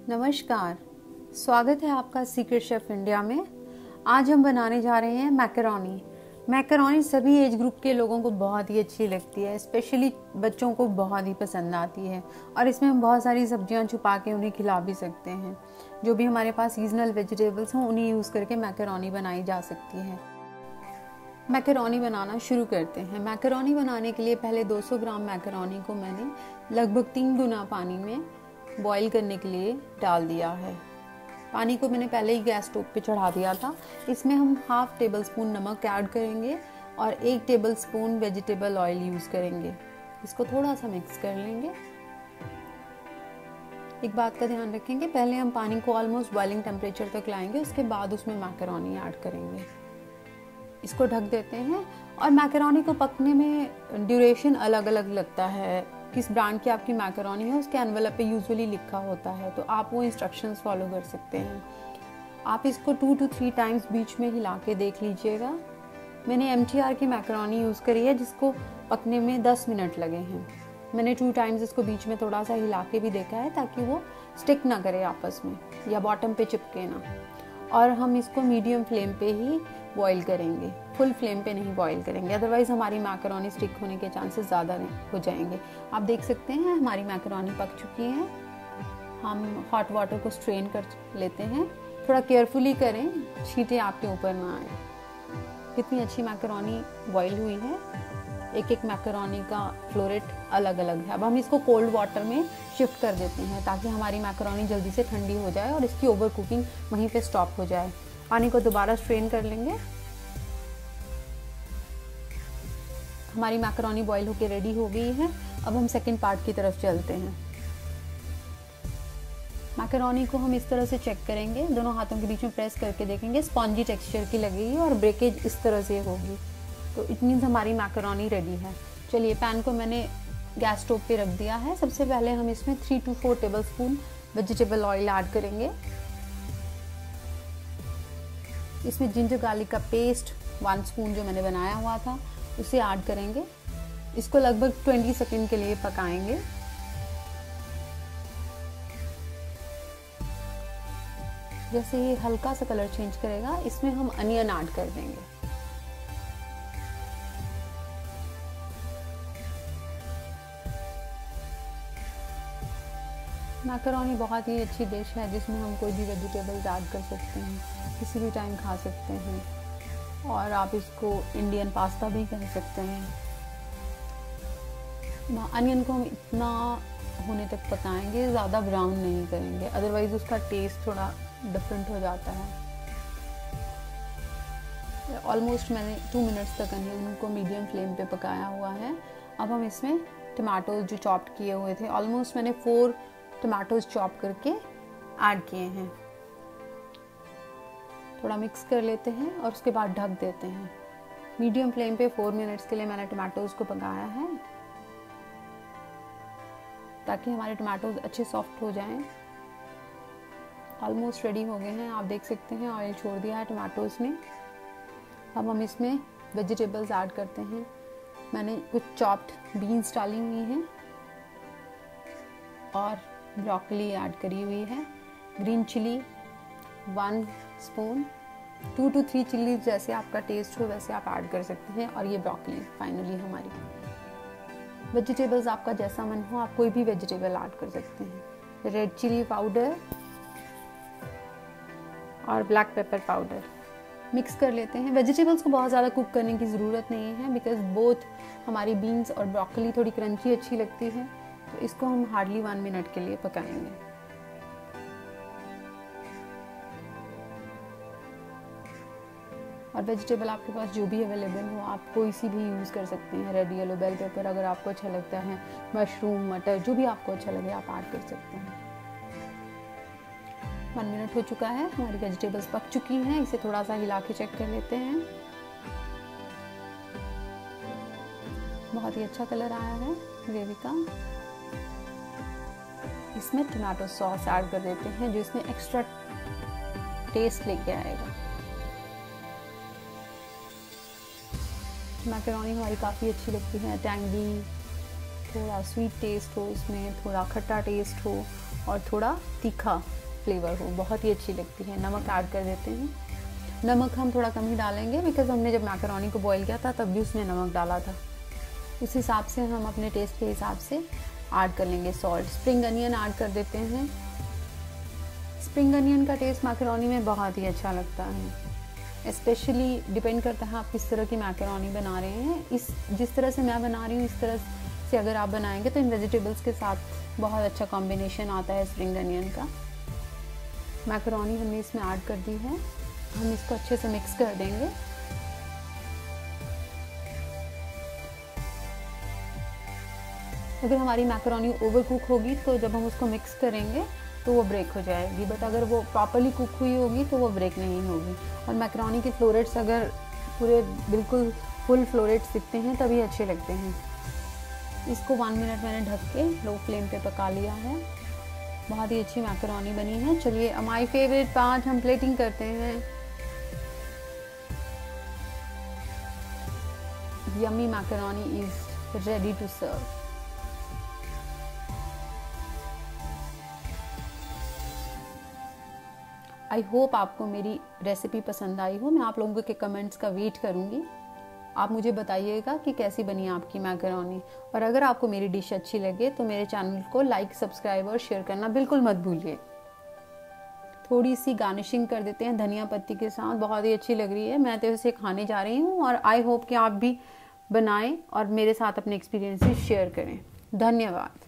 नमस्कार, स्वागत है आपका सीक्रेट शेफ इंडिया में। आज हम बनाने जा रहे हैं मैकरोनी। मैकरोनी सभी एज ग्रुप के लोगों को बहुत ही अच्छी लगती है, स्पेशली बच्चों को बहुत ही पसंद आती है और इसमें हम बहुत सारी सब्जियां छुपा के उन्हें खिला भी सकते हैं। जो भी हमारे पास सीजनल वेजिटेबल्स हों उन्हें यूज़ करके मैकरोनी बनाई जा सकती है। मैकरोनी बनाना शुरू करते हैं। मैकरोनी बनाने के लिए पहले 200 ग्राम मैकरोनी को मैंने लगभग 3 गुना पानी में बॉईल करने के लिए डाल दिया है। पानी को मैंने पहले ही गैस स्टोव पे चढ़ा दिया था। इसमें हम हाफ टेबल स्पून नमक ऐड करेंगे और 1 table spoon vegetable oil use करेंगे। इसको थोड़ा सा मिक्स कर लेंगे। एक बात का ध्यान रखेंगे, पहले हम पानी को ऑलमोस्ट बॉइलिंग टेम्परेचर तक लाएंगे, उसके बाद उसमें मैकरोनी ऐड करेंगे। इसको ढक देते हैं और मैकरोनी को पकने में ड्यूरेशन अलग अलग लगता है। किस ब्रांड की आपकी मैकरोनी है उसके एनवेलप पे यूजुअली लिखा होता है, तो आप वो इंस्ट्रक्शंस फॉलो कर सकते हैं। आप इसको 2 to 3 टाइम्स बीच में हिला के देख लीजिएगा। मैंने MTR की मैकरोनी यूज़ करी है जिसको पकने में 10 मिनट लगे हैं। मैंने 2 टाइम्स इसको बीच में थोड़ा सा हिला के भी देखा है ताकि वो स्टिक ना करे आपस में या बॉटम पे चिपके ना। और हम इसको मीडियम फ्लेम पे ही बॉईल करेंगे, फुल फ्लेम पे नहीं बॉईल करेंगे, अदरवाइज़ हमारी मैकरोनी स्टिक होने के चांसेस ज़्यादा हो जाएंगे। आप देख सकते हैं हमारी मैकरोनी पक चुकी है। हम हॉट वाटर को स्ट्रेन कर लेते हैं। थोड़ा केयरफुली करें, छींटे आपके ऊपर ना आए। कितनी अच्छी मैकरोनी बॉईल हुई है। एक एक मैकरोनी का फ्लो रेट अलग अलग है। अब हम इसको कोल्ड वाटर में शिफ्ट कर देते हैं ताकि हमारी मैकरोनी जल्दी से ठंडी हो जाए और इसकी ओवर कुकिंग वहीं पे स्टॉप हो जाए। पानी को दोबारा स्ट्रेन कर लेंगे। हमारी मैकरोनी बॉईल होकर रेडी हो गई है। अब हम सेकंड पार्ट की तरफ चलते हैं। मैकरोनी को हम इस तरह से चेक करेंगे, दोनों हाथों के बीच में प्रेस करके देखेंगे, स्पॉन्जी टेक्सचर की लगेगी और ब्रेकेज इस तरह से होगी, तो इट मीन्स हमारी मैकरोनी रेडी है। चलिए, पैन को मैंने गैस स्टोव पे रख दिया है। सबसे पहले हम इसमें 3 to 4 table spoon vegetable oil add करेंगे। इसमें जिंजर गार्लिक का पेस्ट 1 स्पून जो मैंने बनाया हुआ था उसे ऐड करेंगे। इसको लगभग 20 सेकेंड के लिए पकाएंगे। जैसे ये हल्का सा कलर चेंज करेगा, इसमें हम अनियन ऐड कर देंगे। मैकरोनी बहुत ही अच्छी डिश है जिसमें हम कोई भी वेजिटेबल्स ऐड कर सकते हैं, किसी भी टाइम खा सकते हैं और आप इसको इंडियन पास्ता भी कह सकते हैं। अनियन को हम इतना होने तक पकाएंगे, ज़्यादा ब्राउन नहीं करेंगे, अदरवाइज उसका टेस्ट थोड़ा डिफरेंट हो जाता है। ऑलमोस्ट मैंने 2 मिनट्स तक अनियन को मीडियम फ्लेम पे पकाया हुआ है। अब हम इसमें टमाटोज जो चॉप्ड किए हुए थे, ऑलमोस्ट मैंने 4 टमाटोज चॉप करके ऐड किए हैं। थोड़ा मिक्स कर लेते हैं और उसके बाद ढक देते हैं। मीडियम फ्लेम पे 4 मिनट्स के लिए मैंने टमाटोज को पकाया है ताकि हमारे टमाटोज अच्छे सॉफ्ट हो जाएं। ऑलमोस्ट रेडी हो गए हैं, आप देख सकते हैं ऑयल छोड़ दिया है टमाटोज ने। अब हम इसमें वेजिटेबल्स ऐड करते हैं। मैंने कुछ चॉप्ड बीन्स डाली हुई हैं और ब्रोकली ऐड करी हुई है। Green chilli 1 spoon, 2 to 3 chilli जैसे आपका टेस्ट हो वैसे आप ऐड कर सकते हैं। और ये ब्रोकली फाइनली हमारी। वेजिटेबल्स आपका जैसा मन हो, आप कोई भी वेजिटेबल ऐड कर सकते हैं। रेड चिली पाउडर और ब्लैक पेपर पाउडर मिक्स कर लेते हैं। वेजिटेबल्स को बहुत ज़्यादा कुक करने की ज़रूरत नहीं है बिकॉज बोथ हमारी बीन्स और ब्रोकली थोड़ी क्रंची अच्छी लगती है, तो इसको हम हार्डली 1 मिनट के लिए पकाएंगे। और वेजिटेबल आपके पास जो भी अवेलेबल हो, आप कोई सी भी यूज़ कर सकते हैं। रेड येलो बेल पेपर अगर आपको अच्छा लगता है, मशरूम, मटर, जो भी आपको अच्छा लगे आप ऐड कर सकते हैं। 1 मिनट हो चुका है, हमारी वेजिटेबल्स पक चुकी हैं। इसे थोड़ा सा हिला के चेक कर लेते हैं। बहुत ही अच्छा कलर आया है ग्रेवी का। इसमें टमाटो सॉस ऐड कर देते हैं जो इसमें एक्स्ट्रा टेस्ट लेके आएगा। मैकरोनी हमारी काफ़ी अच्छी लगती है, टैंगी, थोड़ा स्वीट टेस्ट हो, इसमें थोड़ा खट्टा टेस्ट हो और थोड़ा तीखा फ्लेवर हो, बहुत ही अच्छी लगती है। नमक ऐड कर देते हैं। नमक हम थोड़ा कम ही डालेंगे बिकॉज़ हमने जब मैकरोनी को बॉईल किया था तब भी उसमें नमक डाला था। उस हिसाब से हम अपने टेस्ट के हिसाब से ऐड कर लेंगे सॉल्ट। स्प्रिंग अनियन ऐड कर देते हैं। स्प्रिंग अनियन का टेस्ट मैकरोनी में बहुत ही अच्छा लगता है। स्पेशली डिपेंड करता है आप किस तरह की मैकरोनी बना रहे हैं। जिस तरह से मैं बना रही हूँ इस तरह से अगर आप बनाएंगे तो इन वेजिटेबल्स के साथ बहुत अच्छा कॉम्बिनेशन आता है स्प्रिंग अनियन का। मैकरोनी हमने इसमें ऐड कर दी है। हम इसको अच्छे से मिक्स कर देंगे। अगर हमारी मैकरोनी ओवर कुक होगी तो जब हम उसको मिक्स करेंगे तो वो ब्रेक हो जाएगी, बट अगर वो प्रॉपरली कुक हुई होगी तो वो ब्रेक नहीं होगी। और मैकरोनी के फ्लोरेट्स अगर पूरे बिल्कुल फुल फ्लोरेट्स दिखते हैं तभी अच्छे लगते हैं। इसको 1 मिनट मैंने ढक के लो फ्लेम पे पका लिया है। बहुत ही अच्छी मैकरोनी बनी है। चलिए माय फेवरेट पार्ट, हम प्लेटिंग करते हैं। Yummy macaroni is ready to serve. I hope आपको मेरी रेसिपी पसंद आई हो। मैं आप लोगों के कमेंट्स का वेट करूँगी। आप मुझे बताइएगा कि कैसी बनी आपकी मैकरोनी। और अगर आपको मेरी डिश अच्छी लगे तो मेरे चैनल को लाइक, सब्सक्राइब और शेयर करना बिल्कुल मत भूलिए। थोड़ी सी गार्निशिंग कर देते हैं धनिया पत्ती के साथ, बहुत ही अच्छी लग रही है। मैं तो इसे खाने जा रही हूँ और आई होप कि आप भी बनाएं और मेरे साथ अपने एक्सपीरियंसेस शेयर करें। धन्यवाद।